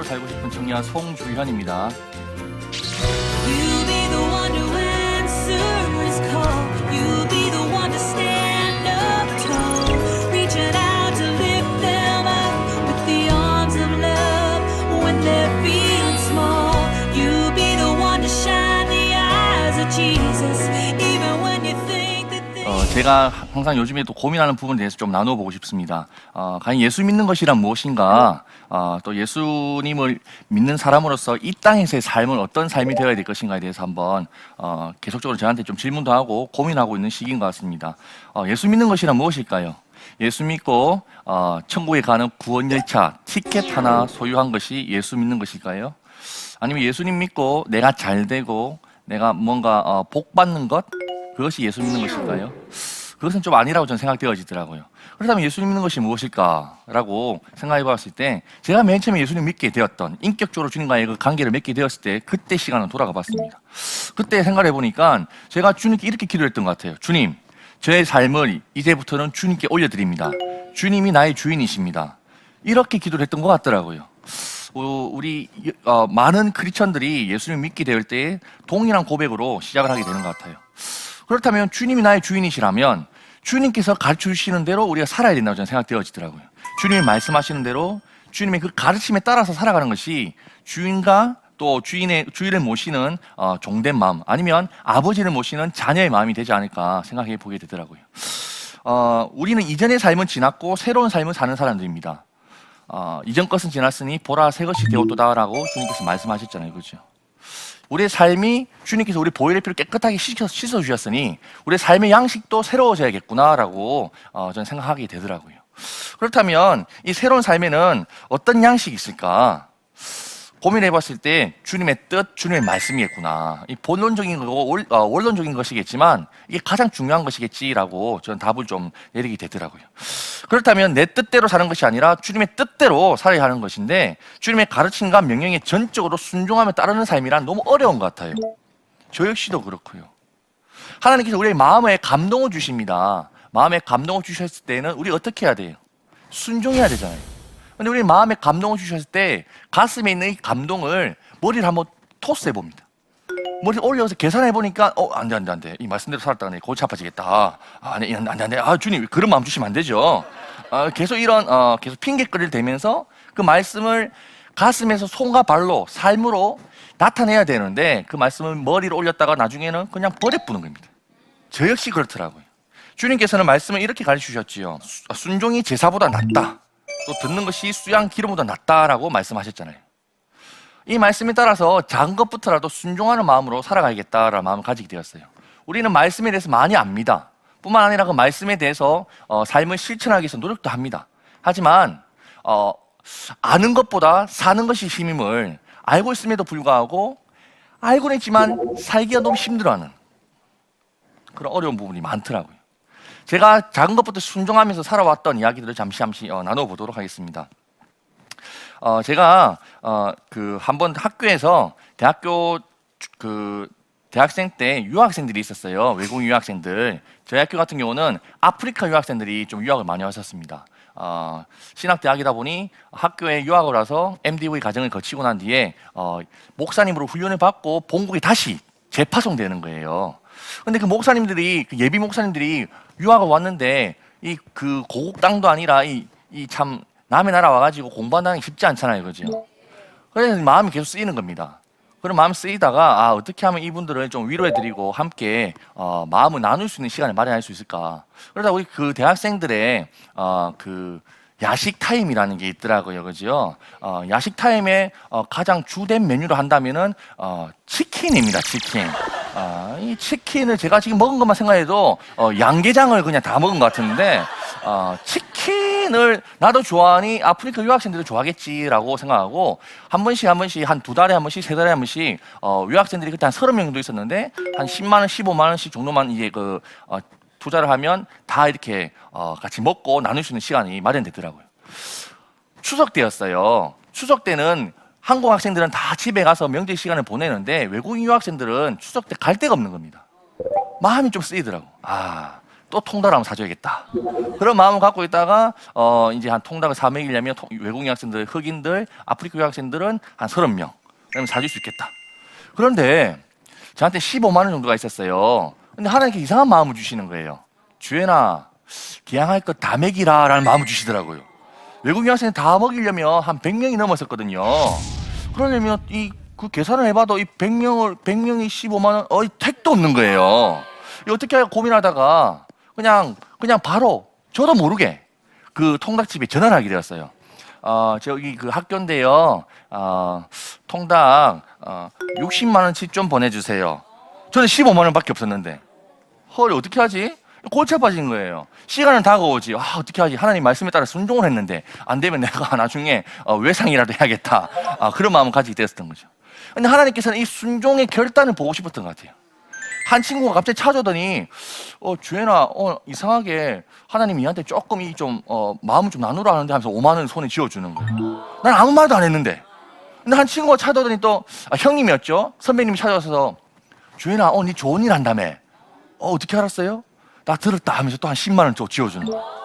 제대로 살고 싶은 청년 송주현입니다. You be the one to answer his call. You be the one to stand up tall. Reaching out to lift them up with the arms of love when they're feeling small. You be the one to shine the eyes of Jesus even when you think that 제가 항상 요즘에 또 고민하는 부분에 대해서 좀 나눠보고 싶습니다. 과연 예수 믿는 것이란 무엇인가? 또 예수님을 믿는 사람으로서 이 땅에서의 삶은 어떤 삶이 되어야 될 것인가에 대해서 한번 계속적으로 저한테 좀 질문도 하고 고민하고 있는 시기인 것 같습니다. 예수 믿는 것이란 무엇일까요? 예수 믿고 천국에 가는 구원 열차 티켓 하나 소유한 것이 예수 믿는 것일까요? 아니면 예수님 믿고 내가 잘 되고 내가 뭔가 복 받는 것, 그것이 예수 믿는 것일까요? 그것은 좀 아니라고 저는 생각되어지더라고요. 그렇다면 예수 믿는 것이 무엇일까라고 생각해 봤을 때, 제가 맨 처음에 예수님 믿게 되었던, 인격적으로 주님과의 그 관계를 맺게 되었을 때 그때 시간을 돌아가 봤습니다. 그때 생각해 보니까 제가 주님께 이렇게 기도했던 것 같아요. 주님, 저의 삶을 이제부터는 주님께 올려드립니다. 주님이 나의 주인이십니다. 이렇게 기도를 했던 것 같더라고요. 우리 많은 크리스천들이 예수님 믿게 될 때 동일한 고백으로 시작을 하게 되는 것 같아요. 그렇다면 주님이 나의 주인이시라면 주님께서 가르쳐 주시는 대로 우리가 살아야 된다고 저는 생각되어지더라고요. 주님이 말씀하시는 대로 주님의 그 가르침에 따라서 살아가는 것이 주인과 또 주인을 모시는 종된 마음, 아니면 아버지를 모시는 자녀의 마음이 되지 않을까 생각해 보게 되더라고요. 우리는 이전의 삶은 지났고 새로운 삶을 사는 사람들입니다. 이전 것은 지났으니 보라 새 것이 되었도다라고 주님께서 말씀하셨잖아요. 그렇죠? 우리의 삶이 주님께서 우리 보혈의 피로 깨끗하게 씻어주셨으니 우리의 삶의 양식도 새로워져야겠구나라고 저는 생각하게 되더라고요. 그렇다면 이 새로운 삶에는 어떤 양식이 있을까? 고민해봤을 때 주님의 뜻, 주님의 말씀이겠구나. 이 본론적인 거고 원론적인 것이겠지만 이게 가장 중요한 것이겠지라고 저는 답을 좀 내리게 되더라고요. 그렇다면 내 뜻대로 사는 것이 아니라 주님의 뜻대로 살아야 하는 것인데, 주님의 가르침과 명령에 전적으로 순종하며 따르는 삶이란 너무 어려운 것 같아요. 저 역시도 그렇고요. 하나님께서 우리의 마음에 감동을 주십니다. 마음에 감동을 주셨을 때는 우리 어떻게 해야 돼요? 순종해야 되잖아요. 근데 우리 마음에 감동을 주셨을 때 가슴에 있는 이 감동을 머리를 한번 토스해 봅니다. 머리를 올려서 계산해 보니까 안 돼. 이 말씀대로 살았다가 내 골치 아파지겠다. 안 돼. 주님 그런 마음 주시면 안 되죠. 계속 계속 핑계거리를 대면서 그 말씀을 가슴에서 손과 발로 삶으로 나타내야 되는데, 그 말씀을 머리를 올렸다가 나중에는 그냥 버려부는 겁니다. 저 역시 그렇더라고요. 주님께서는 말씀을 이렇게 가르쳐 주셨지요. 순종이 제사보다 낫다. 또 듣는 것이 수양 기름보다 낫다라고 말씀하셨잖아요. 이 말씀에 따라서 작은 것부터라도 순종하는 마음으로 살아가야겠다라는 마음을 가지게 되었어요. 우리는 말씀에 대해서 많이 압니다. 뿐만 아니라 그 말씀에 대해서 삶을 실천하기 위해서 노력도 합니다. 하지만 아는 것보다 사는 것이 힘임을 알고 있음에도 불구하고 알고는 있지만 살기가 너무 힘들어하는 그런 어려운 부분이 많더라고요. 제가 작은 것부터 순종하면서 살아왔던 이야기들을 잠시 나눠보도록 하겠습니다. 제가 한번 학교에서 대학생 때 유학생들이 있었어요. 외국인 유학생들. 저희 학교 같은 경우는 아프리카 유학생들이 좀 유학을 많이 왔었습니다. 신학대학이다 보니 학교에 유학을 와서 MDV 과정을 거치고 난 뒤에 목사님으로 훈련을 받고 본국에 다시 재파송되는 거예요. 근데 그 목사님들이, 그 예비 목사님들이 유학을 왔는데 그 고국 땅도 아니라 이 참 남의 나라 와가지고 공부한다는 게 쉽지 않잖아요, 그죠? 그래서 마음이 계속 쓰이는 겁니다. 그런 마음 쓰이다가 어떻게 하면 이분들을 좀 위로해드리고 함께 마음을 나눌 수 있는 시간을 마련할 수 있을까? 그러다 우리 그 대학생들의 그 야식 타임이라는 게 있더라고요, 그죠? 야식 타임에 가장 주된 메뉴로 한다면은 치킨입니다, 치킨. 이 치킨을 제가 지금 먹은 것만 생각해도 양계장을 그냥 다 먹은 것 같은데, 치킨을 나도 좋아하니 아프리카 유학생들도 좋아하겠지라고 생각하고 한 번씩 한 두 달에 한 번씩, 세 달에 한 번씩 유학생들이 그때 한 30명 정도 있었는데 한 10만 원, 15만 원씩 정도만 이제 투자를 하면 다 이렇게 같이 먹고 나눌 수 있는 시간이 마련되더라고요. 추석 때였어요. 추석 때는 한국 학생들은 다 집에 가서 명절 시간을 보내는데 외국인 유학생들은 추석 때 갈 데가 없는 겁니다. 마음이 좀 쓰이더라고. 또 통닭을 한번 사줘야겠다. 그런 마음을 갖고 있다가 이제 한 통닭을 400이려면 외국인 학생들, 흑인들, 아프리카 유학생들은 한 30명. 그러면 사줄 수 있겠다. 그런데 저한테 15만 원 정도가 있었어요. 근데 하나님께 이상한 마음을 주시는 거예요. 주연아, 기양할 것 다 먹이라 라는 마음을 주시더라고요. 외국인 학생 다 먹이려면 한 100명이 넘었었거든요. 그러려면 그 계산을 해봐도 이 100명이 15만 원, 택도 없는 거예요. 이거 어떻게 할까 고민하다가 그냥 바로 저도 모르게 그 통닭집에 전화를 하게 되었어요. 저기 그 학교인데요. 통닭 60만 원치 좀 보내주세요. 저는 15만 원밖에 없었는데 헐 어떻게 하지? 골치 아파진 거예요. 시간은 다가오지. 어떻게 하지? 하나님 말씀에 따라 순종을 했는데 안 되면 내가 나중에 외상이라도 해야겠다. 그런 마음을 가지게 되었던 거죠. 근데 하나님께서는 이 순종의 결단을 보고 싶었던 것 같아요. 한 친구가 갑자기 찾아오더니 주연아 이상하게 하나님이 얘한테 조금 마음을 좀 나누라 하는데 하면서 5만 원 손에 쥐어주는 거예요. 난 아무 말도 안 했는데. 근데 한 친구가 찾아오더니 또 형님이었죠. 선배님이 찾아와서 주연아 니 좋은 일 한다며. 어떻게 알았어요? 나 들었다 하면서 또 한 10만 원 쥐어주는 거예요.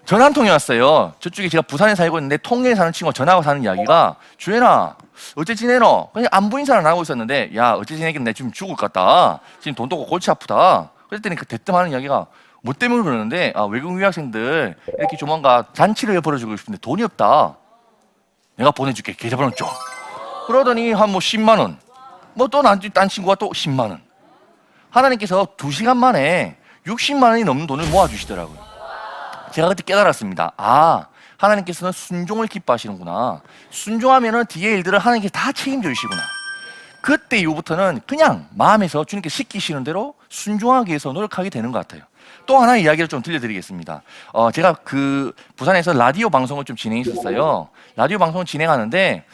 전화 한 통이 왔어요. 저쪽에 제가 부산에 살고 있는데 통영에 사는 친구가 전화하고 사는 이야기가 주연아 어째 지내노? 그냥 안부 인사를 안 하고 있었는데 야 어째 지내긴 내 지금 죽을 것 같다. 지금 돈도 없고 골치 아프다. 그랬더니 그 대뜸 하는 이야기가 뭐 때문에 그러는데 외국 유학생들 이렇게 조만간 잔치를 벌어주고 싶은데 돈이 없다. 내가 보내줄게. 계좌번호 줘. 그러더니 한 10만 원. 또 딴 친구가 또 10만 원. 하나님께서 2시간 만에 60만 원이 넘는 돈을 모아주시더라고요. 제가 그때 깨달았습니다. 하나님께서는 순종을 기뻐하시는구나. 순종하면은 뒤에 일들을 하나님께서 다 책임져 주시구나. 그때 이후부터는 그냥 마음에서 주님께서 시키시는 대로 순종하기 위해서 노력하게 되는 것 같아요. 또 하나의 이야기를 좀 들려드리겠습니다. 제가 그 부산에서 라디오 방송을 좀 진행했었어요. 라디오 방송을 진행하는데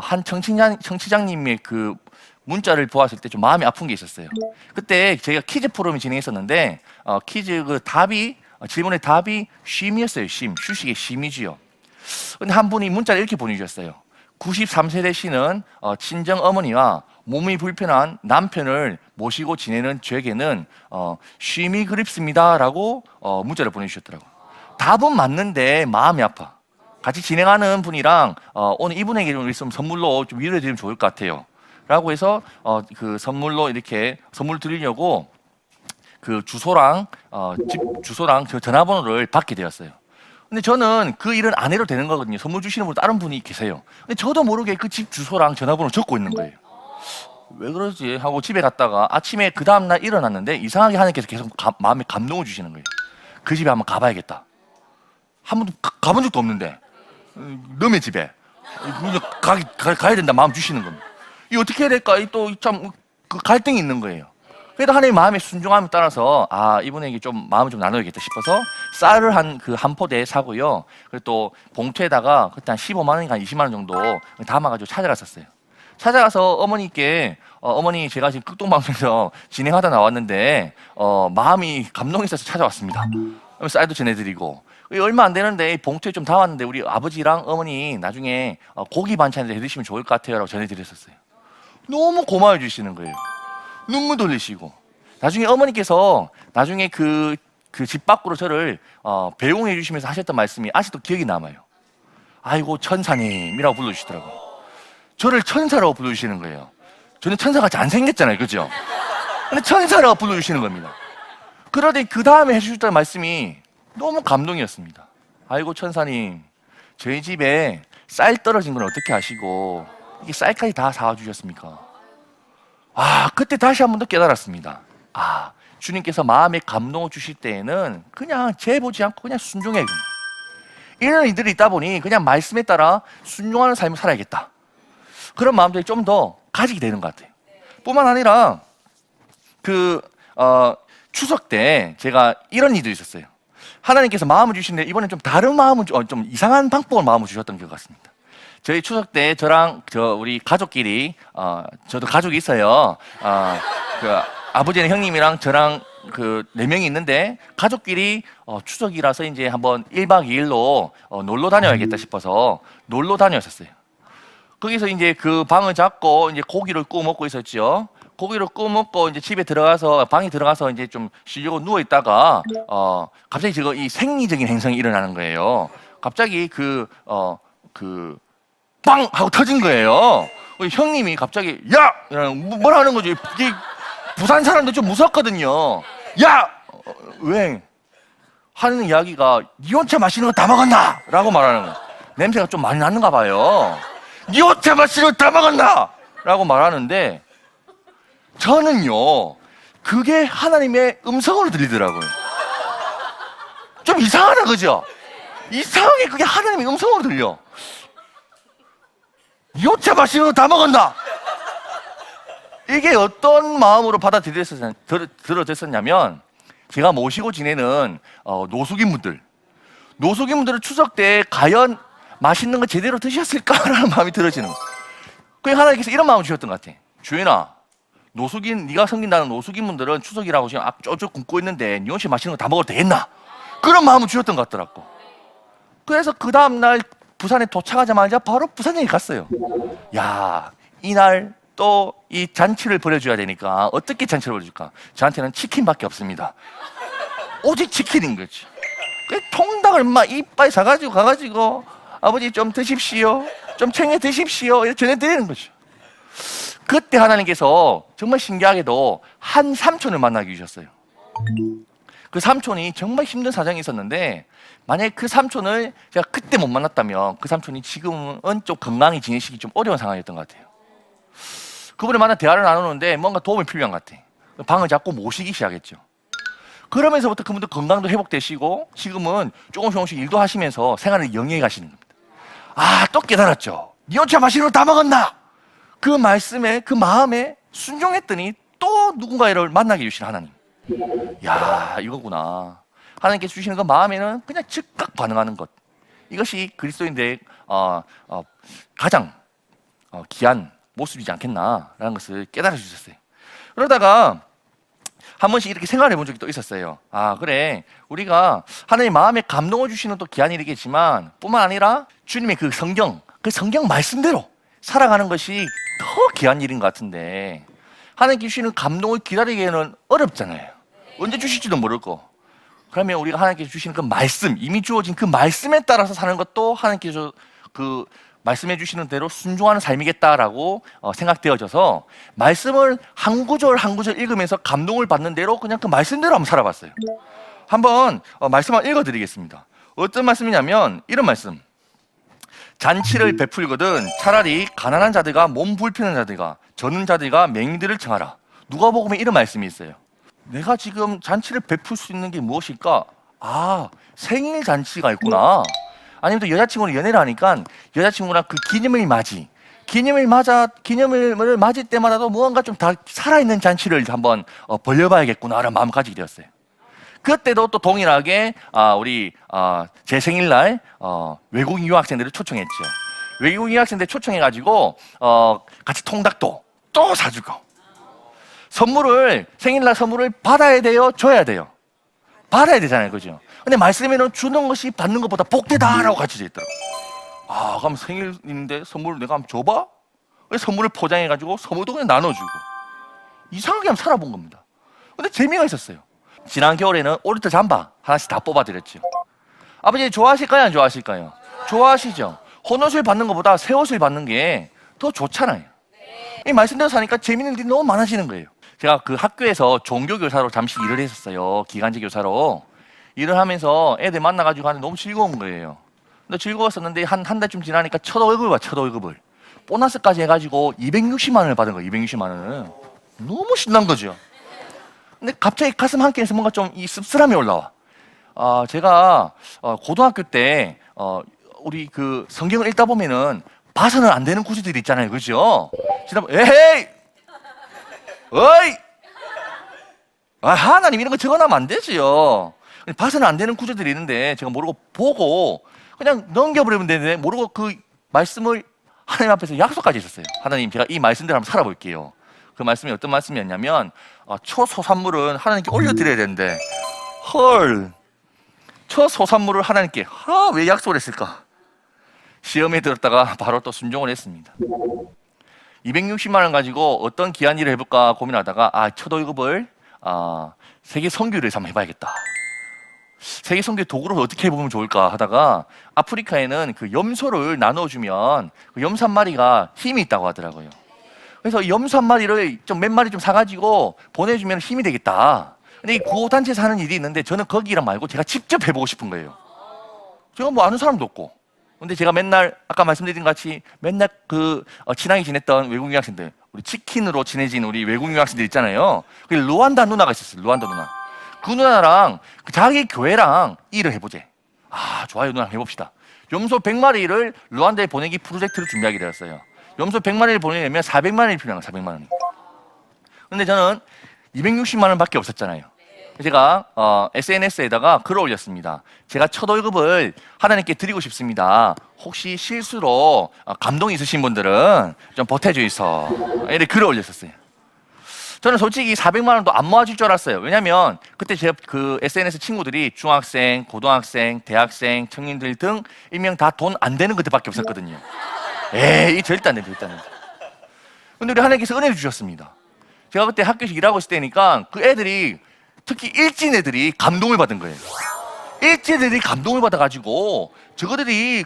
한 청취자님의 그 문자를 보았을 때 좀 마음이 아픈 게 있었어요. 그때 제가 퀴즈 프로그램을 진행했었는데 퀴즈 그 답이 질문의 답이 쉼이었어요. 휴식의 쉼이지요. 근데 한 분이 문자를 이렇게 보내주셨어요. 93세 되시는 친정 어머니와 몸이 불편한 남편을 모시고 지내는 저에게는 쉼이 그립습니다라고 문자를 보내주셨더라고요. 답은 맞는데 마음이 아파. 같이 진행하는 분이랑 오늘 이분에게 좀 있으면 선물로 좀 위로해드리면 좋을 것 같아요. 라고 해서 그 선물로 이렇게 선물 드리려고 그 주소랑 집 주소랑 저 전화번호를 받게 되었어요. 근데 저는 그 일은 안 해도 되는 거거든요. 선물 주시는 분 다른 분이 계세요. 근데 저도 모르게 그 집 주소랑 전화번호 적고 있는 거예요. 왜 그러지 하고 집에 갔다가 아침에 그 다음날 일어났는데 이상하게 하나님께서 계속 마음에 감동을 주시는 거예요. 그 집에 한번 가봐야겠다. 한 번도 가본 적도 없는데 너의 집에 가야 된다 마음 주시는 겁니다. 이 어떻게 해야 될까? 또 참 그 갈등이 있는 거예요. 그래도 하나님 마음의 순종함에 따라서 이분에게 좀 마음을 좀 나눠야겠다 싶어서 쌀을 한 포대 사고요. 그리고 또 봉투에다가 그때 한 15만 원인가 20만 원 정도 담아가지고 찾아갔었어요. 찾아가서 어머니께 어머니 제가 지금 극동방송에서 진행하다 나왔는데 마음이 감동이 있어서 찾아왔습니다. 쌀도 전해드리고 얼마 안 되는데 봉투에 좀 담았는데 우리 아버지랑 어머니 나중에 고기 반찬을 해드시면 좋을 것 같아요 라고 전해드렸었어요. 너무 고마워 주시는 거예요. 눈물도 흘리시고 나중에 어머니께서 나중에 그 집 밖으로 저를 배웅해 주시면서 하셨던 말씀이 아직도 기억이 남아요. 아이고 천사님이라고 불러주시더라고요. 저를 천사라고 불러주시는 거예요. 저는 천사같이 안 생겼잖아요. 그죠? 근데 천사라고 불러주시는 겁니다. 그러더니 그 다음에 해주셨던 말씀이 너무 감동이었습니다. 아이고 천사님 저희 집에 쌀 떨어진 건 어떻게 아시고 이게 쌀까지 다 사와 주셨습니까? 그때 다시 한 번 더 깨달았습니다. 주님께서 마음에 감동을 주실 때에는 그냥 재보지 않고 그냥 순종해. 이런 일들이 있다 보니 그냥 말씀에 따라 순종하는 삶을 살아야겠다. 그런 마음들이 좀 더 가지게 되는 것 같아요. 뿐만 아니라 추석 때 제가 이런 일도 있었어요. 하나님께서 마음을 주시는데 이번엔 좀 다른 마음을 좀 이상한 방법으로 마음을 주셨던 것 같습니다. 저희 추석 때 저랑 우리 가족끼리 저도 가족이 있어요. 아버지는 형님이랑 저랑 4명이 있는데 가족끼리 추석이라서 이제 한번 1박 2일로 놀러 다녀야겠다 싶어서 놀러 다녔었어요. 거기서 이제 그 방을 잡고 이제 고기를 구워 먹고 있었죠. 고기를 구워 먹고 이제 집에 들어가서 방에 들어가서 이제 좀 쉬려고 누워 있다가 갑자기 지금 이 생리적인 행성이 일어나는 거예요. 갑자기 빵 하고 터진 거예요. 우리 형님이 갑자기 야! 뭐라 하는 거죠? 이게 부산 사람들 좀 무섭거든요. 야! 왜? 하는 이야기가 니 혼자 마시는 거 다 먹었나? 라고 말하는 거예요. 냄새가 좀 많이 나는가 봐요. 니 혼자 마시는 거 다 먹었나? 라고 말하는데 저는요 그게 하나님의 음성으로 들리더라고요. 좀 이상하다 그죠? 이상하게 그게 하나님의 음성으로 들려. 니 혼자 마시는 거 다 먹었나? 이게 어떤 마음으로 받아들여졌었냐면 제가 모시고 지내는 노숙인분들은 추석 때 과연 맛있는 거 제대로 드셨을까라는 마음이 들어지는 거예요. 그래서 하나님께서 이런 마음을 주셨던 것 같아. 주인아, 네가 섬긴다는 노숙인분들은 추석이라고 지금 쫄쫄 굶고 있는데 니 혼자 맛있는 거 다 먹어도 되겠나? 그런 마음을 주셨던 것 같더라고. 그래서 그 다음날 부산에 도착하자마자 바로 부산에 갔어요. 야, 이날 또 이 잔치를 벌여줘야 되니까 어떻게 잔치를 벌여줄까? 저한테는 치킨밖에 없습니다. 오직 치킨인 거지. 그 통닭을 막 이빨 사가지고 가가지고 아버지 좀 드십시오, 좀 챙겨 드십시오 이렇게 전해드리는 거죠. 그때 하나님께서 정말 신기하게도 한 삼촌을 만나게 주셨어요. 그 삼촌이 정말 힘든 사정이 있었는데 만약에 그 삼촌을 제가 그때 못 만났다면 그 삼촌이 지금은 좀 건강히 지내시기 좀 어려운 상황이었던 것 같아요. 그분을 만나 대화를 나누는데 뭔가 도움이 필요한 것 같아요. 방을 잡고 모시기 시작했죠. 그러면서부터 그분도 건강도 회복되시고 지금은 조금씩 일도 하시면서 생활을 영위해 가시는 겁니다. 아, 또 깨달았죠. 니 혼자 마시는 거 다 먹었나? 그 말씀에 그 마음에 순종했더니 또 누군가를 만나게 해주신 하나님. 야, 이거구나. 하나님께서 주시는 그 마음에는 그냥 즉각 반응하는 것. 이것이 그리스도인들의 가장 귀한 모습이지 않겠나라는 것을 깨달아 주셨어요. 그러다가 한 번씩 이렇게 생각해 본 적이 또 있었어요. 아, 그래. 우리가 하나님 마음에 감동을 주시는 또 귀한 일이겠지만 뿐만 아니라 주님의 그 성경 말씀대로 살아가는 것이 더 귀한 일인 것 같은데 하나님께 주시는 감동을 기다리기에는 어렵잖아요. 언제 주실지도 모르고. 그러면 우리가 하나님께서 주시는 그 말씀, 이미 주어진 그 말씀에 따라서 사는 것도 하나님께서 그 말씀해 주시는 대로 순종하는 삶이겠다라고 생각되어져서 말씀을 한 구절 한 구절 읽으면서 감동을 받는 대로 그냥 그 말씀대로 한번 살아봤어요. 한번 말씀 한번 읽어드리겠습니다. 어떤 말씀이냐면 이런 말씀. 잔치를 베풀거든 차라리 가난한 자들과 몸 불편한 자들과 저는 자들과 맹인들을 청하라. 누가복음에 이런 말씀이 있어요. 내가 지금 잔치를 베풀 수 있는 게 무엇일까? 아, 생일 잔치가 있구나. 아니면 또 여자친구랑 연애를 하니까 여자친구랑 그 기념일 기념일을 맞을 때마다도 무언가 좀 다 살아있는 잔치를 한번 벌려봐야겠구나라는 마음을 가지게 되었어요. 그때도 또 동일하게 제 생일날 외국인 유학생들을 초청했죠. 외국인 유학생들 초청해가지고 같이 통닭도 또 사주고 생일날 선물을 받아야 돼요? 줘야 돼요? 받아야 되잖아요, 그죠? 근데 말씀에는 주는 것이 받는 것보다 복되다라고 가르쳐져 있더라고요. 아, 그럼 생일인데 선물을 내가 한번 줘봐? 선물을 포장해가지고 선물도 그냥 나눠주고 이상하게 한번 살아본 겁니다. 근데 재미가 있었어요. 지난 겨울에는 오리털 잠바 하나씩 다 뽑아드렸죠. 아버지 좋아하실까요? 안 좋아하실까요? 좋아하시죠? 헌옷을 받는 것보다 새 옷을 받는 게 더 좋잖아요. 이 말씀대로 사니까 재밌는 일이 너무 많아지는 거예요. 제가 그 학교에서 종교교사로 잠시 일을 했었어요. 기간제 교사로. 일을 하면서 애들 만나가지고 하는데 너무 즐거운 거예요. 근데 즐거웠었는데 한 달쯤 지나니까 첫 월급을. 보너스까지 해가지고 260만 원을 받은 거예요. 260만 원을. 너무 신난 거죠. 근데 갑자기 가슴 한켠에서 뭔가 좀 이 씁쓸함이 올라와. 제가 고등학교 때 우리 그 성경을 읽다 보면은 봐서는 안 되는 구절들이 있잖아요, 그죠? 에헤이, 어이, 하나님 이런 거 적어놓으면 안 되지요. 봐서는 안 되는 구절들이 있는데 제가 모르고 보고 그냥 넘겨버리면 되는데 모르고 그 말씀을 하나님 앞에서 약속까지 했었어요. 하나님, 제가 이 말씀대로 한번 살아볼게요. 그 말씀이 어떤 말씀이었냐면 초소산물은 하나님께 올려드려야 되는데 헐, 초소산물을 하나님께 왜 약속을 했을까? 시험에 들었다가 바로 또 순종을 했습니다. 260만 원 가지고 어떤 기한 일을 해볼까 고민하다가 첫 월급을 세계 선교를 한번 해봐야겠다. 세계 선교 도구를 어떻게 해보면 좋을까 하다가 아프리카에는 그 염소를 나눠주면 그 염소 한 마리가 힘이 있다고 하더라고요. 그래서 염소 한 마리를 좀 몇 마리 좀 사가지고 보내주면 힘이 되겠다. 근데 이 구호단체에서 하는 일이 있는데 저는 거기랑 말고 제가 직접 해보고 싶은 거예요. 제가 뭐 아는 사람도 없고. 근데 제가 맨날 아까 말씀드린 것 같이 맨날 친하게 지냈던 외국 유학생들, 우리 치킨으로 친해진 우리 외국 유학생들 있잖아요. 그 루안다 누나가 있었어요. 루안다 누나. 그 누나랑 자기 교회랑 일을 해보재. 좋아요. 누나랑 해봅시다. 염소 100마리를 루안다에 보내기 프로젝트를 준비하게 되었어요. 염소 100마리를 보내려면 400만 원이 필요한 거예요. 400만 원이. 근데 저는 260만 원밖에 없었잖아요. 제가 SNS에다가 글을 올렸습니다. 제가 첫 월급을 하나님께 드리고 싶습니다. 혹시 실수로 감동 있으신 분들은 좀 보태주이소. 이렇게 글을 올렸었어요. 저는 솔직히 400만 원도 안 모아줄 줄 알았어요. 왜냐면 그때 제 그 SNS 친구들이 중학생, 고등학생, 대학생, 청년들 등 일명 다 돈 안 되는 것들밖에 없었거든요. 에이, 절대 안 돼, 절대 안 돼. 근데 우리 하나님께서 은혜를 주셨습니다. 제가 그때 학교에서 일하고 있을 때니까 그 애들이 특히 일진 애들이 감동을 받은 거예요. 일진 애들이 감동을 받아가지고 저거들이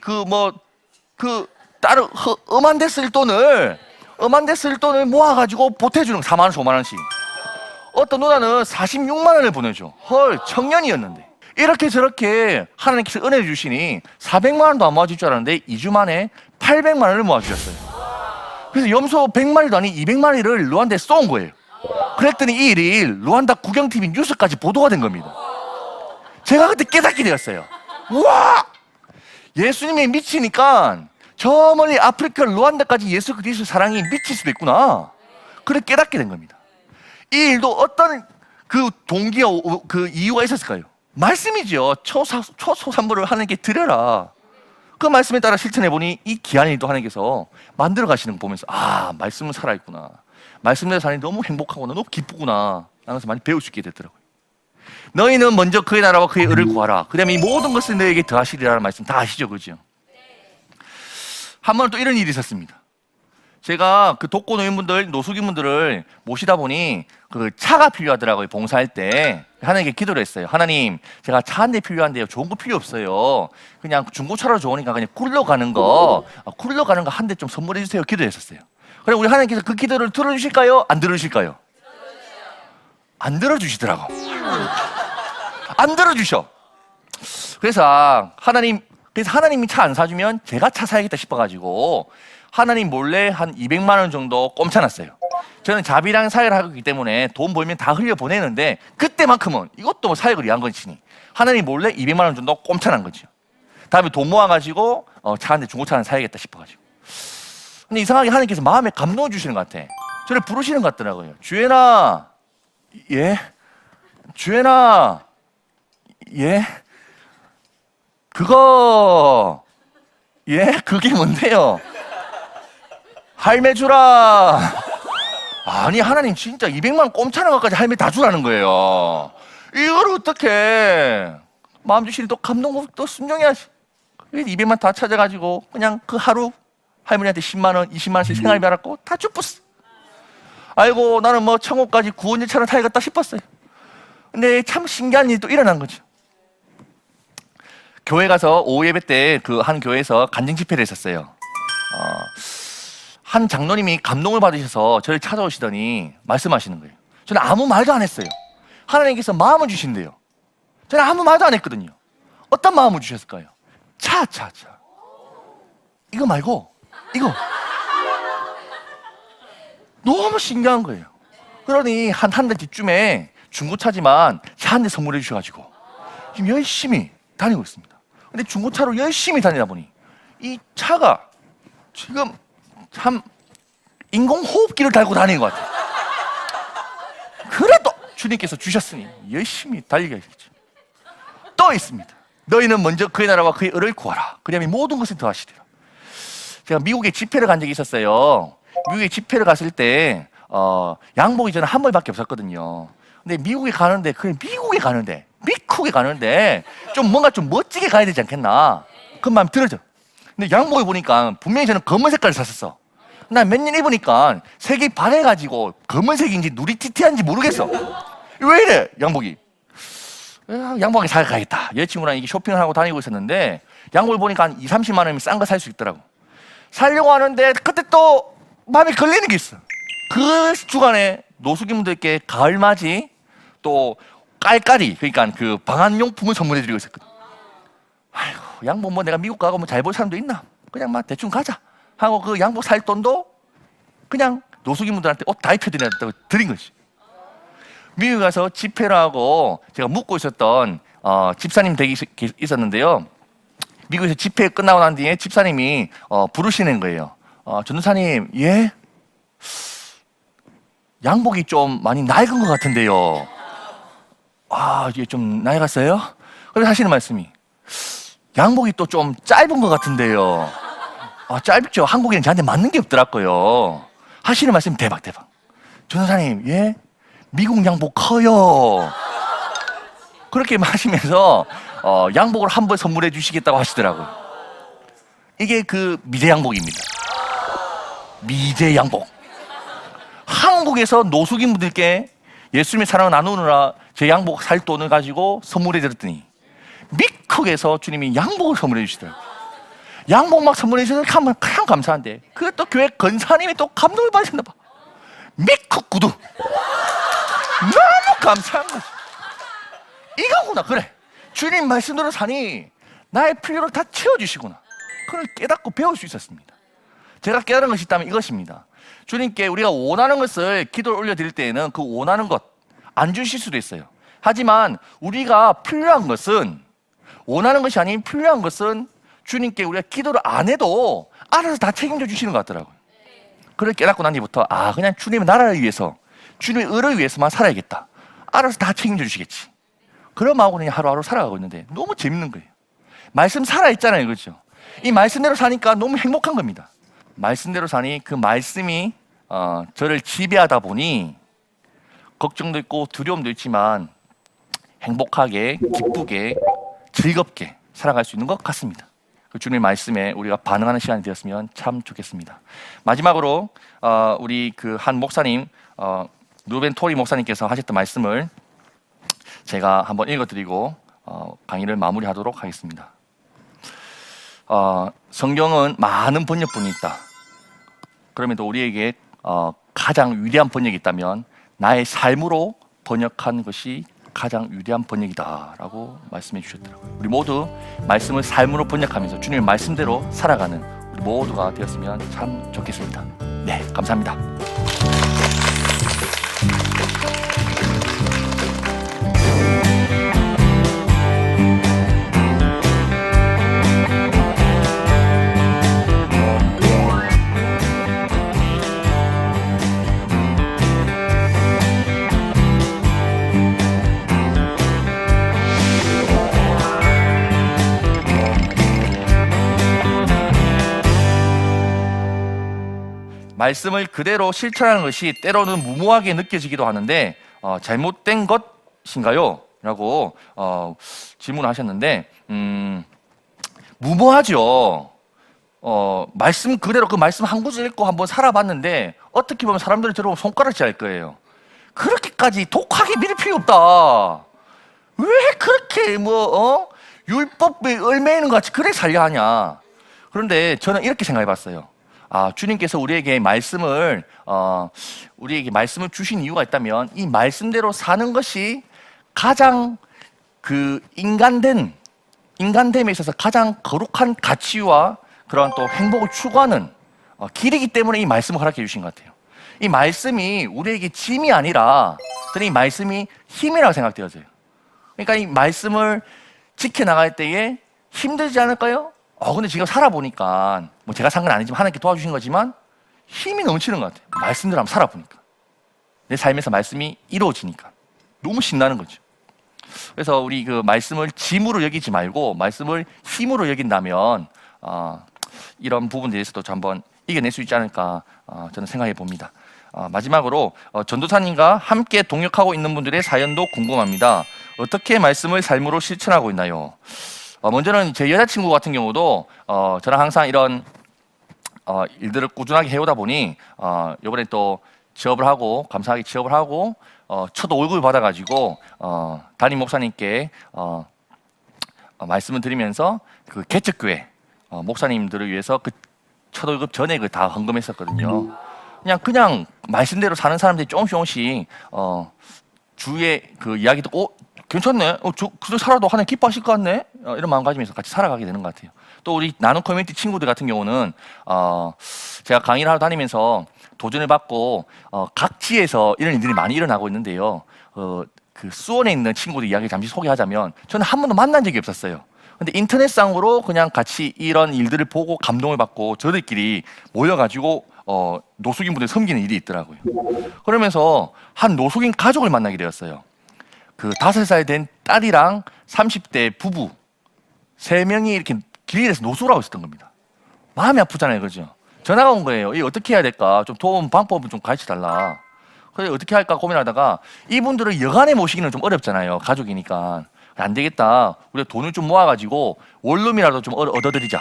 다른 엄한 데 쓸 돈을 모아가지고 보태주는 거 4만 원씩 5만 원씩. 어떤 누나는 46만 원을 보내줘. 헐, 청년이었는데. 이렇게 저렇게 하나님께서 은혜를 주시니 400만 원도 안 모아줄 줄 알았는데 2주 만에 800만 원을 모아주셨어요. 그래서 염소 100마리도 아닌 200마리를 루안다에 쏜 거예요. 그랬더니 이 일이 루안다 국영TV 뉴스까지 보도가 된 겁니다. 제가 그때 깨닫게 되었어요. 우와! 예수님이 미치니까 저 멀리 아프리카 루안다까지 예수 그리스도 사랑이 미칠 수도 있구나. 그래 깨닫게 된 겁니다. 이 일도 어떤 그 동기와 그 이유가 있었을까요? 말씀이죠. 초소산물을 하나님께 드려라. 그 말씀에 따라 실천해보니 이 귀한 일도 하나님께서 만들어 가시는 거 보면서 말씀은 살아있구나. 말씀대로 사니 너무 행복하구나. 너무 기쁘구나. 하면서 많이 배울 수 있게 되더라고요. 너희는 먼저 그의 나라와 그의 의를 구하라. 그 다음에 이 모든 것을 너에게 더하시리라는 말씀 다 아시죠? 그죠? 한 번 또 이런 일이 있었습니다. 제가 그 독거 노인분들, 노숙인분들을 모시다 보니 그 차가 필요하더라고요. 봉사할 때. 하나님께 기도를 했어요. 하나님, 제가 차 한 대 필요한데요. 좋은 거 필요 없어요. 그냥 중고차로 좋으니까 그냥 쿨러 가는 거 한 대 좀 선물해 주세요. 기도했었어요. 그럼 우리 하나님께서 그 기도를 들어주실까요? 안 들어주실까요? 안 들어주시더라고. 안 들어주셔. 그래서 하나님이 차 안 사주면 제가 차 사야겠다 싶어가지고 하나님 몰래 한 200만 원 정도 꼼차놨어요. 저는 자비랑 사역을 하고 있기 때문에 돈 벌면 다 흘려보내는데 그때만큼은 이것도 뭐 사역을 위한 것이니 하나님 몰래 200만 원 정도 꼼차난 거죠. 다음에 돈 모아가지고 차 한 대 중고차 하나 사야겠다 싶어가지고. 근데 이상하게 하나님께서 마음에 감동을 주시는 것 같아. 저를 부르시는 것 같더라고요. 주연아, 예? 주연아, 예? 그게 뭔데요? 할매 주라. 아니, 하나님 진짜 200만 원 꼼차는 것까지 할매 다 주라는 거예요. 이걸 어떻게 마음 주시니 또 감동 또 순종해야지. 200만 다 찾아가지고 그냥 그 하루 할머니한테 10만 원, 20만 원씩 생활비 받았고 다 쭈뿌스. 아이고, 나는 뭐 천국까지 구원열차를 타야겠다 싶었어요. 근데 참 신기한 일이 또 일어난 거죠. 교회 가서 오후 예배 때 그 한 교회에서 간증 집회를 했었어요. 한 장로님이 감동을 받으셔서 저를 찾아오시더니 말씀하시는 거예요. 저는 아무 말도 안 했어요. 하나님께서 마음을 주신대요. 저는 아무 말도 안 했거든요. 어떤 마음을 주셨을까요? 차. 이거 말고 이거. 너무 신기한 거예요. 그러니 한 달 뒤쯤에 중고차지만 차 한 대 선물해 주셔가지고 지금 열심히 다니고 있습니다. 근데 중고차로 열심히 다니다 보니 이 차가 지금 참 인공호흡기를 달고 다니는 것 같아요. 그래도 주님께서 주셨으니 열심히 달려야겠죠. 또 있습니다. 너희는 먼저 그의 나라와 그의 의를 구하라. 그 다음에 모든 것을 더하시리라. 제가 미국에 집회를 간 적이 있었어요. 미국에 집회를 갔을 때 양복이 저는 한 벌밖에 없었거든요. 근데 미국에 가는데 좀 뭔가 좀 멋지게 가야 되지 않겠나 그런 마음이 들어져. 근데 양복을 보니까 분명히 저는 검은 색깔을 샀었어. 나 몇 년 입으니까 색이 반해가지고 검은색인지 누리티티한지 모르겠어. 왜 이래 양복이? 양복에 사가야겠다. 여자친구랑 이게 쇼핑을 하고 다니고 있었는데 양복을 보니까 한 20-30만 원이면 싼 거 살 수 있더라고. 살려고 하는데 그때 또 마음에 걸리는 게 있어. 그 주간에 노숙인분들께 가을맞이 또 깔깔이, 그러니까 그 방한용품을 선물해드리고 있었거든. 아이고, 양복 뭐 내가 미국 가고 뭐 잘 볼 사람도 있나? 그냥 막 대충 가자 하고 그 양복 살 돈도 그냥 노숙인분들한테 옷 다 입혀드린다고 드린 거지. 미국 가서 집회를 하고 제가 묵고 있었던 집사님 댁이 있었는데요. 미국에서 집회 끝나고 난 뒤에 집사님이 부르시는 거예요. 전도사님, 예? 양복이 좀 많이 낡은 것 같은데요. 이게 좀 낡았어요? 그래서 하시는 말씀이 양복이 또 좀 짧은 것 같은데요. 짧죠. 한국인은 저한테 맞는 게 없더라고요. 하시는 말씀이 대박. 전도사님, 예? 미국 양복 커요. 그렇게 하시면서 양복을 한 번 선물해 주시겠다고 하시더라고요. 이게 그 미제 양복입니다. 미제 양복. 한국에서 노숙인분들께 예수님의 사랑을 나누느라 제 양복 살 돈을 가지고 선물해 드렸더니 미국에서 주님이 양복을 선물해 주시더라고요. 양복 막 선물해 주셔서 참 감사한데 그또 교회 권사님이 또 감동을 받으셨나 봐. 미국 구두 너무 감사한 거지. 이거구나. 그래, 주님 말씀대로 사니 나의 필요를 다 채워주시구나. 그걸 깨닫고 배울 수 있었습니다. 제가 깨달은 것이 있다면 이것입니다. 주님께 우리가 원하는 것을 기도를 올려드릴 때에는 그 원하는 것 안 주실 수도 있어요. 하지만 우리가 필요한 것은, 원하는 것이 아닌 필요한 것은 주님께 우리가 기도를 안 해도 알아서 다 책임져 주시는 것 같더라고요. 그걸 깨닫고 난 뒤부터 그냥 주님의 나라를 위해서, 주님의 의를 위해서만 살아야겠다. 알아서 다 책임져 주시겠지. 그런 마음으로 그냥 하루하루 살아가고 있는데 너무 재밌는 거예요. 말씀 살아있잖아요, 그렇죠? 이 말씀대로 사니까 너무 행복한 겁니다. 말씀대로 사니 그 말씀이 저를 지배하다 보니 걱정도 있고 두려움도 있지만 행복하게, 기쁘게, 즐겁게 살아갈 수 있는 것 같습니다. 그 주님의 말씀에 우리가 반응하는 시간이 되었으면 참 좋겠습니다. 마지막으로 우리 그 한 목사님, 누벤 토리 목사님께서 하셨던 말씀을 제가 한번 읽어드리고 강의를 마무리하도록 하겠습니다. 성경은 많은 번역본이 있다. 그럼에도 우리에게 가장 위대한 번역이 있다면 나의 삶으로 번역한 것이 가장 위대한 번역이다라고 말씀해 주셨더라고요. 우리 모두 말씀을 삶으로 번역하면서 주님의 말씀대로 살아가는 우리 모두가 되었으면 참 좋겠습니다. 네, 감사합니다. 말씀을 그대로 실천하는 것이 때로는 무모하게 느껴지기도 하는데 잘못된 것인가요? 라고 질문을 하셨는데 무모하죠. 말씀 그대로 그 말씀 한 구절 읽고 한번 살아봤는데 어떻게 보면 사람들이 들어보면 손가락질 할 거예요. 그렇게까지 독하게 믿을 필요 없다. 왜 그렇게 율법에 얽매이는 것 같이 그래 살려 하냐. 그런데 저는 이렇게 생각해 봤어요. 주님께서 우리에게 말씀을 주신 이유가 있다면 이 말씀대로 사는 것이 가장 그 인간됨에 있어서 가장 거룩한 가치와 그러한 또 행복을 추구하는 길이기 때문에 이 말씀을 허락해 주신 것 같아요. 이 말씀이 우리에게 짐이 아니라 이 말씀이 힘이라고 생각되어져요. 그러니까 이 말씀을 지켜나갈 때에 힘들지 않을까요? 근데 지금 살아보니까 제가 산 건 아니지만 하나님께 도와주신 거지만 힘이 넘치는 것 같아요. 말씀대로 한번 살아보니까 내 삶에서 말씀이 이루어지니까 너무 신나는 거죠. 그래서 우리 그 말씀을 짐으로 여기지 말고 말씀을 힘으로 여긴다면 이런 부분에 대해서도 한번 이겨낼 수 있지 않을까 저는 생각해 봅니다. 마지막으로 전도사님과 함께 동역하고 있는 분들의 사연도 궁금합니다. 어떻게 말씀을 삶으로 실천하고 있나요? 먼저는 제 여자친구 같은 경우도 저랑 항상 이런 일들을 꾸준하게 해오다 보니 이번에 또 취업을 하고 감사하게 취업을 하고 첫 월급을 받아가지고 담임 목사님께 말씀을 드리면서 그 개척교회 목사님들을 위해서 그 첫 월급 전액을 다 헌금했었거든요. 그냥 말씀대로 사는 사람들이 조금씩 주위에 그 이야기 듣고 괜찮네. 그저 살아도 하나님 기뻐하실 것 같네. 이런 마음가짐에서 같이 살아가게 되는 것 같아요. 또 우리 나눔 커뮤니티 친구들 같은 경우는 제가 강의를 하러 다니면서 도전을 받고 각 지에서 이런 일들이 많이 일어나고 있는데요. 그 수원에 있는 친구들 이야기 잠시 소개하자면 저는 한 번도 만난 적이 없었어요. 근데 인터넷상으로 그냥 같이 이런 일들을 보고 감동을 받고 저들끼리 모여가지고 노숙인분들 섬기는 일이 있더라고요. 그러면서 한 노숙인 가족을 만나게 되었어요. 그 5살 된 딸이랑 30대 부부 3명이 이렇게 길에서 노숙을 하고 있었던 겁니다. 마음이 아프잖아요, 그죠? 전화가 온 거예요. 이 어떻게 해야 될까? 좀 도움 방법을 좀 가르쳐 달라. 그래서 어떻게 할까 고민하다가 이분들을 여간에 모시기는 좀 어렵잖아요, 가족이니까. 안 되겠다. 우리가 돈을 좀 모아가지고 원룸이라도 좀 얻어드리자.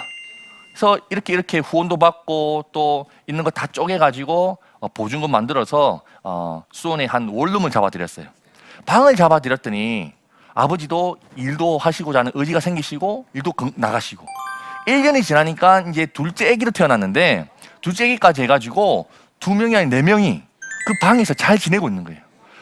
그래서 이렇게 후원도 받고 또 있는 거 다 쪼개가지고 보증금 만들어서 수원에 한 원룸을 잡아드렸어요. 방을 잡아드렸더니 아버지도 일도 하시고자 하는 의지가 생기시고 일도 나가시고 1년이 지나니까 이제 둘째 아기도 태어났는데 둘째 아기까지 해가지고 2명이 아닌 4명이 그 방에서 잘 지내고 있는 거예요.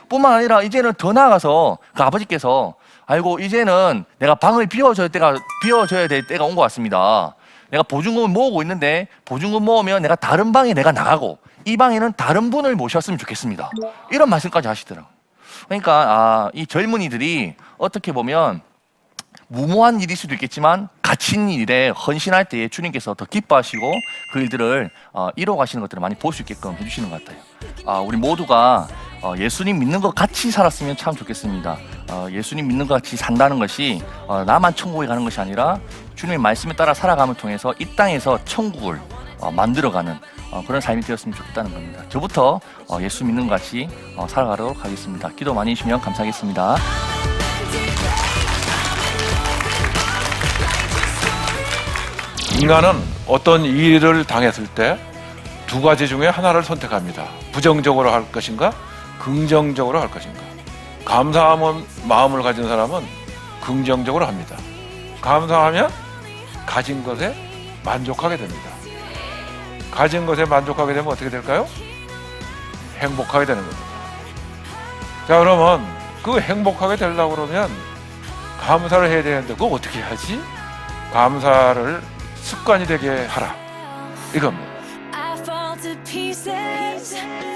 뿐만 아니라 이제는 더 나아가서 그 아버지께서 아이고 이제는 내가 방을 비워줘야 될 때가 온 것 같습니다. 내가 보증금을 모으고 있는데 보증금 모으면 내가 다른 방에 내가 나가고 이 방에는 다른 분을 모셨으면 좋겠습니다. 이런 말씀까지 하시더라고요. 그러니까 이 젊은이들이 어떻게 보면 무모한 일일 수도 있겠지만 가치 있는 일에 헌신할 때에 주님께서 더 기뻐하시고 그 일들을 이뤄가시는 것들을 많이 볼 수 있게끔 해주시는 것 같아요. 우리 모두가 예수님 믿는 것 같이 살았으면 참 좋겠습니다. 예수님 믿는 것 같이 산다는 것이 나만 천국에 가는 것이 아니라 주님의 말씀에 따라 살아감을 통해서 이 땅에서 천국을 만들어가는 그런 삶이 되었으면 좋겠다는 겁니다. 저부터 예수 믿는 것 같이 살아가도록 하겠습니다. 기도 많이 해주시면 감사하겠습니다. 인간은 어떤 일을 당했을 때 2가지 중에 하나를 선택합니다. 부정적으로 할 것인가, 긍정적으로 할 것인가. 감사함은 마음을 가진 사람은 긍정적으로 합니다. 감사하면 가진 것에 만족하게 됩니다. 가진 것에 만족하게 되면 어떻게 될까요? 행복하게 되는 겁니다. 자, 그러면 그 행복하게 되려고 그러면 감사를 해야 되는데 그거 어떻게 하지? 감사를 습관이 되게 하라. 이겁니다. I fall to pieces.